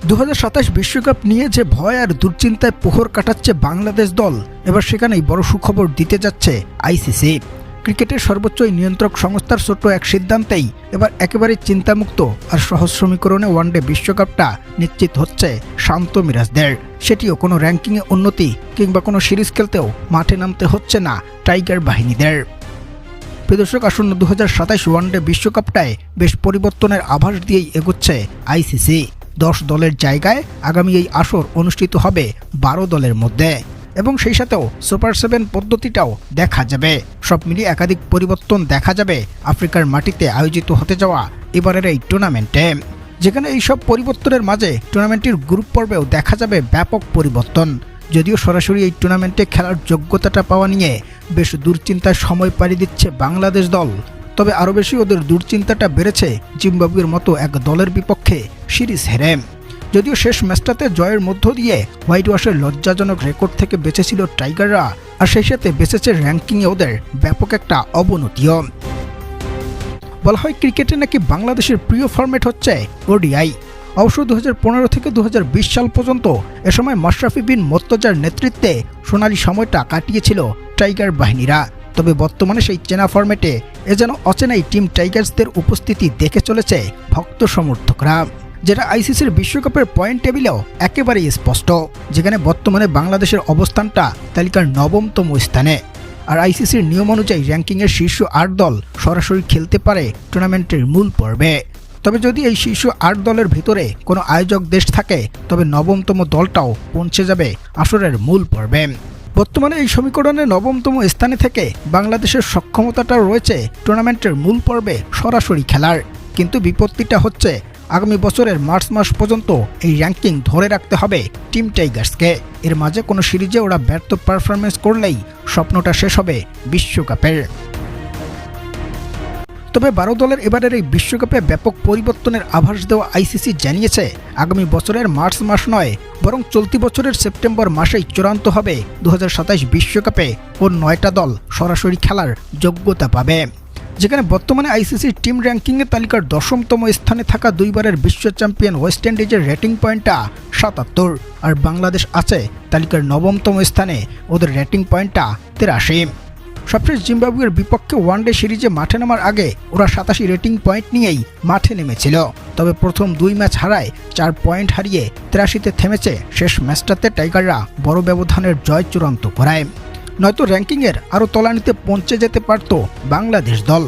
2027 বিশ্বকাপ নিয়ে যে ভয় আর দুশ্চিন্তায় প্রহর কাটাচ্ছে বাংলাদেশ দল, এবার সেখানেই বড় সুখবর দিতে যাচ্ছে আইসিসি। ক্রিকেটের সর্বোচ্চ নিয়ন্ত্রক সংস্থার ছোট্ট এক সিদ্ধান্তেই এবার একেবারে চিন্তামুক্ত আর সহজ সমীকরণে ওয়ানডে বিশ্বকাপটা নিশ্চিত হচ্ছে শান্ত মিরাজদের। সেটিও কোনো র্যাঙ্কিংয়ে উন্নতি কিংবা কোনো সিরিজ খেলতেও মাঠে নামতে হচ্ছে না টাইগার বাহিনীদের। প্রদর্শক আসন্ন 2027 ওয়ানডে বিশ্বকাপটায় বেশ পরিবর্তনের আভাস দিয়েই এগোচ্ছে আইসিসি। 10 দলের জায়গায় আগামী এই আসর অনুষ্ঠিত হবে 12 দলের মধ্যে, এবং সেই সাথেও সুপার 7 পদ্ধতিটাও দেখা যাবে। সব মিলিয়ে একাধিক পরিবর্তন দেখা যাবে আফ্রিকার মাটিতে আয়োজিত হতে যাওয়া এবারের এই টুর্নামেন্টে, যেখানে এই সব পরিবর্তনের মাঝে টুর্নামেন্টের গ্রুপ পর্বেও দেখা যাবে ব্যাপক পরিবর্তন। যদিও সরাসরি এই টুর্নামেন্টে খেলার যোগ্যতাটা পাওয়া নিয়ে বেশ দুশ্চিন্তায় সময় পাড়ি দিচ্ছে বাংলাদেশ দল, তবে আরও বেশি ওদের দুশ্চিন্তাটা বেড়েছে জিম্বাবুয়ের মতো এক দলের বিপক্ষে সিরিজ হেরে। যদিও শেষ ম্যাচটাতে জয়ের মধ্য দিয়ে হোয়াইট ওয়াশের লজ্জাজনক রেকর্ড থেকে বেঁচেছিল টাইগাররা, আর সেই সাথে বেঁচেছে র্যাঙ্কিংয়ে ওদের ব্যাপক একটা অবনতিও। বলা হয় ক্রিকেটে নাকি বাংলাদেশের প্রিয় ফরম্যাট হচ্ছে ওডিআই। অবশ্য 2015 থেকে 2020 সাল পর্যন্ত এ সময় মাশরাফি বিন মুর্তজার নেতৃত্বে সোনালি সময়টা কাটিয়েছিল টাইগার বাহিনীরা। তবে বর্তমানে সেই চেনা ফরম্যাটে এ যেন অচেনাই টিম টাইগার্সদের উপস্থিতি দেখে চলেছে ভক্ত সমর্থকরা, যেটা আইসিসির বিশ্বকাপের পয়েন্ট টেবিলেও একেবারেই স্পষ্ট, যেখানে বর্তমানে বাংলাদেশের অবস্থানটা তালিকার 9তম স্থানে। আর আইসিসির নিয়ম অনুযায়ী র্যাঙ্কিংয়ের শীর্ষ 8 দল সরাসরি খেলতে পারে টুর্নামেন্টের মূল পর্বে। তবে যদি এই শীর্ষ 8 দলের ভিতরে কোনো আয়োজক দেশ থাকে, তবে 9তম দলটাও পৌঁছে যাবে আসরের মূল পর্বে। বর্তমানে এই সমীকরণে 9তম স্থানে থেকে বাংলাদেশের সক্ষমতাটা রয়েছে টুর্নামেন্টের মূল পর্বে সরাসরি খেলার, কিন্তু বিপত্তিটা হচ্ছে আগামী বছরের মার্চ মাস পর্যন্ত এই র্যাঙ্কিং ধরে রাখতে হবে টিম টাইগার্সকে। এর মাঝে কোনো সিরিজে ওরা ব্যর্থ পারফরমেন্স করলেই স্বপ্নটা শেষ হবে বিশ্বকাপের। তবে 12 দলের এবারের এই বিশ্বকাপে ব্যাপক পরিবর্তনের আভাস দেওয়া আইসিসি জানিয়েছে আগামী বছরের মার্চ মাস নয়, বরং চলতি বছরের সেপ্টেম্বর মাসেই চূড়ান্ত হবে 2027 বিশ্বকাপে ওর 9টা দল সরাসরি খেলার যোগ্যতা পাবে। যেখানে বর্তমানে আইসিসির টিম র্যাঙ্কিংয়ের তালিকার 10তম স্থানে থাকা 2 বারের বিশ্ব চ্যাম্পিয়ন ওয়েস্ট ইন্ডিজের রেটিং পয়েন্টটা 77, আর বাংলাদেশ আছে তালিকার 9তম স্থানে, ওদের রেটিং পয়েন্টটা 83। সবশেষ জিম্বাবুয়ের বিপক্ষে ওয়ানডে সিরিজে মাঠে নামার আগে ওরা 87 রেটিং পয়েন্ট নিয়েই মাঠে নেমেছিল, তবে প্রথম 2 ম্যাচ হারায় 4 পয়েন্ট হারিয়ে 83-তে থেমেছে। শেষ ম্যাচটাতে টাইগাররা বড় ব্যবধানের জয় চূড়ান্ত করায়, নয়তো র্যাঙ্কিংয়ের আরও তলানিতে পৌঁছে যেতে পারত বাংলাদেশ দল।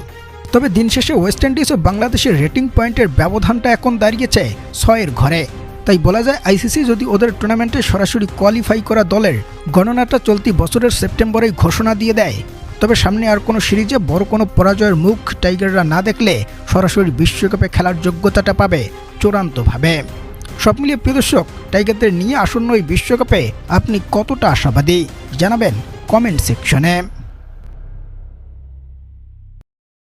তবে দিন শেষে ওয়েস্ট ইন্ডিজ ও বাংলাদেশের রেটিং পয়েন্টের ব্যবধানটা এখন দাঁড়িয়েছে 6-এর ঘরে। তাই বলা যায় আইসিসি যদি ওদের টুর্নামেন্টে সরাসরি কোয়ালিফাই করা দলের গণনাটা চলতি বছরের সেপ্টেম্বরেই ঘোষণা দিয়ে দেয়, তবে সামনে আর কোনো সিরিজে বড় কোনো পরাজয়ের মুখ টাইগাররা না দেখলে সরাসরি বিশ্বকাপে খেলার যোগ্যতাটা পাবে চূড়ান্তভাবে। সব মিলিয়ে প্রিয় দর্শক, টাইগারদের নিয়ে আসন্ন এই বিশ্বকাপে আপনি কতটা আশাবাদী জানাবেন কমেন্ট সেকশনে।